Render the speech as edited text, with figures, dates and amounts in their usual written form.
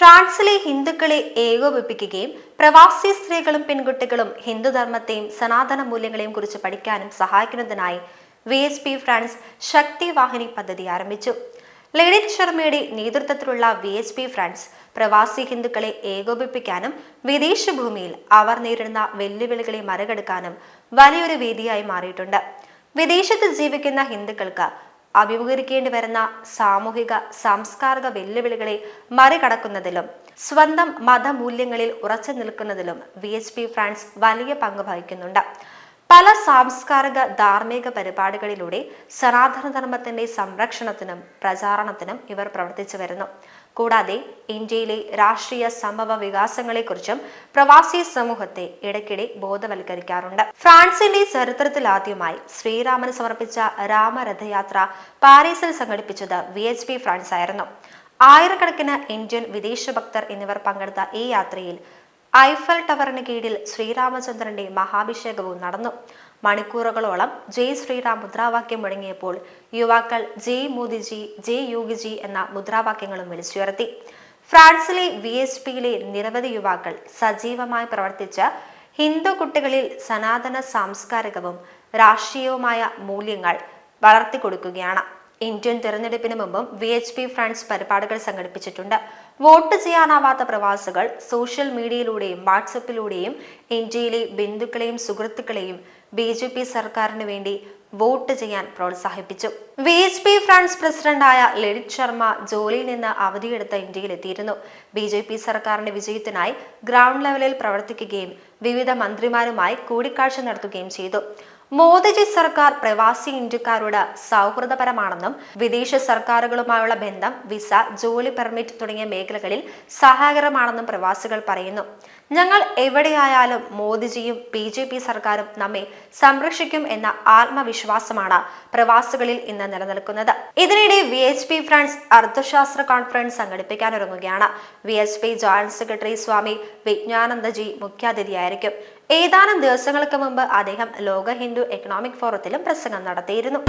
ഫ്രാൻസിലെ ഹിന്ദുക്കളെ ഏകോപിപ്പിക്കുകയും പ്രവാസി സ്ത്രീകളും പെൺകുട്ടികളും ഹിന്ദുധർമ്മത്തെയും സനാതന മൂല്യങ്ങളെയും കുറിച്ച് പഠിക്കാനും സഹായിക്കുന്നതിനായി VSP ഫ്രാൻസ് ശക്തി വാഹിനി പദ്ധതി ആരംഭിച്ചു. ലെഡിറ്റ് ശർമ്മയുടെ നേതൃത്വത്തിലുള്ള VSP ഫ്രാൻസ് പ്രവാസി ഹിന്ദുക്കളെ ഏകോപിപ്പിക്കാനും വിദേശ ഭൂമിയിൽ അവർ നേരിടുന്ന വെല്ലുവിളികളെ മറികടക്കാനും വലിയൊരു വേദിയായി മാറിയിട്ടുണ്ട്. വിദേശത്ത് ജീവിക്കുന്ന ഹിന്ദുക്കൾക്ക് അഭിമുഖീകരിക്കേണ്ടി വരുന്ന സാമൂഹിക സാംസ്കാരിക വെല്ലുവിളികളെ മറികടക്കുന്നതിലും സ്വന്തം മതമൂല്യങ്ങളിൽ ഉറച്ചു നിൽക്കുന്നതിലും VSP ഫ്രാൻസ് വലിയ പങ്ക് വഹിക്കുന്നുണ്ട്. പല സാംസ്കാരിക ധാർമ്മിക പരിപാടികളിലൂടെ സനാതനധർമ്മത്തിന്റെ സംരക്ഷണത്തിനും പ്രചാരണത്തിനും ഇവർ പ്രവർത്തിച്ചു വരുന്നു. കൂടാതെ ഇന്ത്യയിലെ രാഷ്ട്രീയ സംഭവ വികാസങ്ങളെക്കുറിച്ചും പ്രവാസി സമൂഹത്തെ ഇടയ്ക്കിടെ ബോധവൽക്കരിക്കാറുണ്ട്. ഫ്രാൻസിന്റെ ചരിത്രത്തിൽ ആദ്യമായി ശ്രീരാമന് സമർപ്പിച്ച രാമരഥയാത്ര പാരീസിൽ സംഘടിപ്പിച്ചത് VSP ഫ്രാൻസ് ആയിരുന്നു. ആയിരക്കണക്കിന് ഇന്ത്യൻ വിദേശ ഭക്തർ എന്നിവർ പങ്കെടുത്ത ഈ യാത്രയിൽ ഐഫൽ ടവറിന് കീഴിൽ ശ്രീരാമചന്ദ്രന്റെ മഹാഭിഷേകവും നടന്നു. മണിക്കൂറുകളോളം ജയ് ശ്രീറാം മുദ്രാവാക്യം മുഴങ്ങിയപ്പോൾ യുവാക്കൾ ജയ് മോദിജി, ജയ് യോഗിജി എന്ന മുദ്രാവാക്യങ്ങളും വിളിച്ചുയർത്തി. ഫ്രാൻസിലെ VSPയിലെ നിരവധി യുവാക്കൾ സജീവമായി പ്രവർത്തിച്ച ഹിന്ദു കുട്ടികളിൽ സനാതന സാംസ്കാരികവും രാഷ്ട്രീയവുമായ മൂല്യങ്ങൾ വളർത്തിക്കൊടുക്കുകയാണ്. ഇന്ത്യൻ തെരഞ്ഞെടുപ്പിന് മുമ്പും VSP ഫ്രാൻസ് പരിപാടികൾ സംഘടിപ്പിച്ചിട്ടുണ്ട്. വോട്ട് ചെയ്യാനാവാത്ത പ്രവാസികൾ സോഷ്യൽ മീഡിയയിലൂടെയും വാട്സപ്പിലൂടെയും ഇന്ത്യയിലെ ബന്ധുക്കളെയും സുഹൃത്തുക്കളെയും BJP സർക്കാരിന് വേണ്ടി വോട്ട് ചെയ്യാൻ പ്രോത്സാഹിപ്പിച്ചു. VSP ഫ്രാൻസ് പ്രസിഡന്റായ ലെഡിറ്റ് ശർമ്മ ജോലിയിൽ നിന്ന് അവധിയെടുത്ത് ഇന്ത്യയിലെത്തിയിരുന്നു. BJP സർക്കാരിന്റെ വിജയത്തിനായി ഗ്രൗണ്ട് ലെവലിൽ പ്രവർത്തിക്കുകയും വിവിധ മന്ത്രിമാരുമായി കൂടിക്കാഴ്ച നടത്തുകയും ചെയ്തു. മോദിജി സർക്കാർ പ്രവാസി ഇന്ത്യക്കാരോട് സൗഹൃദപരമാണെന്നും വിദേശ സർക്കാരുകളുമായുള്ള ബന്ധം, വിസ, ജോലി പെർമിറ്റ് തുടങ്ങിയ മേഖലകളിൽ സഹായകരമാണെന്നും പ്രവാസികൾ പറയുന്നു. ഞങ്ങൾ എവിടെയായാലും മോദിജിയും BJP സർക്കാരും നമ്മെ സംരക്ഷിക്കും എന്ന ആത്മവിശ്വാസമാണ് പ്രവാസികളിൽ ഇന്ന് നിലനിൽക്കുന്നത്. ഇതിനിടെ VSP ഫ്രാൻസ് അർത്ഥശാസ്ത്ര കോൺഫറൻസ് സംഘടിപ്പിക്കാനൊരുങ്ങുകയാണ്. VSP joint secretary Swami Vijnanandaji മുഖ്യാതിഥിയായിരിക്കും. ഏതാനും ദിവസങ്ങൾക്ക് മുമ്പ് അദ്ദേഹം ലോക ഹിന്ദു എക്കണോമിക് ഫോറത്തിലും പ്രസംഗം നടത്തിയിരുന്നു.